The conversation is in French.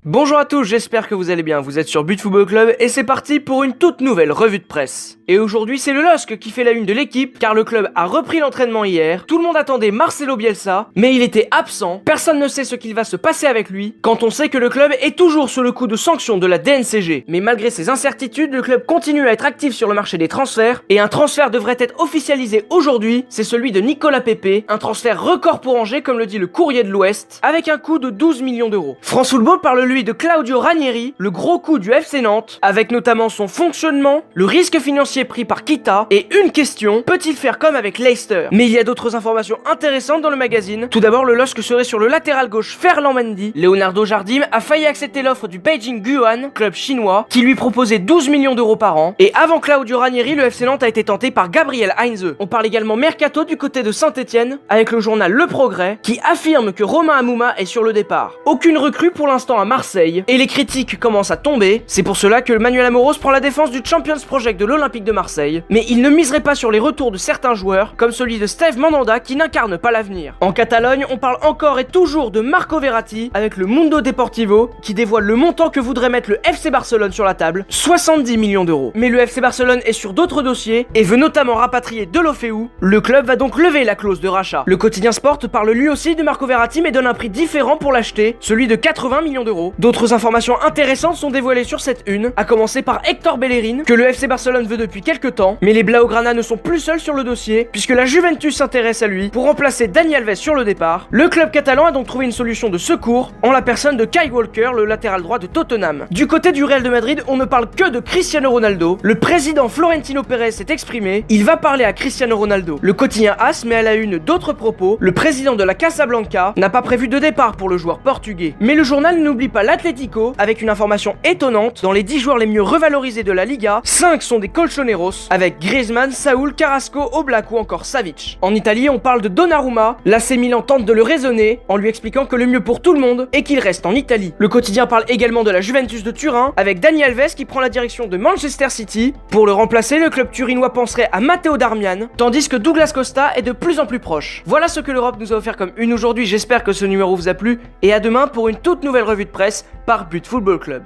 Bonjour à tous, j'espère que vous allez bien, vous êtes sur But Football Club et c'est parti pour une toute nouvelle revue de presse. Et aujourd'hui c'est le LOSC qui fait la une de l'équipe car le club a repris l'entraînement hier, tout le monde attendait Marcelo Bielsa, mais il était absent, personne ne sait ce qu'il va se passer avec lui, quand on sait que le club est toujours sous le coup de sanctions de la DNCG. Mais malgré ces incertitudes, le club continue à être actif sur le marché des transferts et un transfert devrait être officialisé aujourd'hui, c'est celui de Nicolas Pepe, un transfert record pour Angers comme le dit le Courrier de l'Ouest, avec un coût de 12 millions d'euros. France Football parle lui de Claudio Ranieri, le gros coup du FC Nantes, avec notamment son fonctionnement, le risque financier pris par Kita, et une question, peut-il faire comme avec Leicester? Mais il y a d'autres informations intéressantes dans le magazine. Tout d'abord, le LOSC serait sur le latéral gauche Ferland Mendy. Leonardo Jardim a failli accepter l'offre du Beijing Guoan, club chinois, qui lui proposait 12 millions d'euros par an. Et avant Claudio Ranieri, le FC Nantes a été tenté par Gabriel Heinze. On parle également mercato du côté de Saint-Etienne, avec le journal Le Progrès, qui affirme que Romain Amouma est sur le départ. Aucune recrue pour l'instant à Marseille, et les critiques commencent à tomber. C'est pour cela que Manuel Amoros prend la défense du Champions Project de l'Olympique de Marseille, mais il ne miserait pas sur les retours de certains joueurs, comme celui de Steve Mandanda qui n'incarne pas l'avenir. En Catalogne, on parle encore et toujours de Marco Verratti, avec le Mundo Deportivo, qui dévoile le montant que voudrait mettre le FC Barcelone sur la table, 70 millions d'euros. Mais le FC Barcelone est sur d'autres dossiers, et veut notamment rapatrier Deulofeu. Le club va donc lever la clause de rachat. Le quotidien Sport parle lui aussi de Marco Verratti, mais donne un prix différent pour l'acheter, celui de 80 millions d'euros. D'autres informations intéressantes sont dévoilées sur cette une, à commencer par Hector Bellerin, que le FC Barcelone veut depuis quelques temps, mais les Blaugrana ne sont plus seuls sur le dossier, puisque la Juventus s'intéresse à lui pour remplacer Dani Alves sur le départ. Le club catalan a donc trouvé une solution de secours, en la personne de Kyle Walker, le latéral droit de Tottenham. Du côté du Real de Madrid, on ne parle que de Cristiano Ronaldo. Le président Florentino Pérez s'est exprimé, il va parler à Cristiano Ronaldo. Le quotidien AS met à la une d'autres propos, le président de la Casablanca n'a pas prévu de départ pour le joueur portugais. Mais le journal n'oublie pas l'Atlético, avec une information étonnante, dans les 10 joueurs les mieux revalorisés de la Liga, 5 sont des colchoneros, avec Griezmann, Saúl, Carrasco, Oblak ou encore Savic. En Italie, on parle de Donnarumma, l'AC Milan tente de le raisonner, en lui expliquant que le mieux pour tout le monde est qu'il reste en Italie. Le quotidien parle également de la Juventus de Turin, avec Dani Alves qui prend la direction de Manchester City. Pour le remplacer, le club turinois penserait à Matteo Darmian, tandis que Douglas Costa est de plus en plus proche. Voilà ce que l'Europe nous a offert comme une aujourd'hui, j'espère que ce numéro vous a plu, et à demain pour une toute nouvelle revue de presse par But Football Club.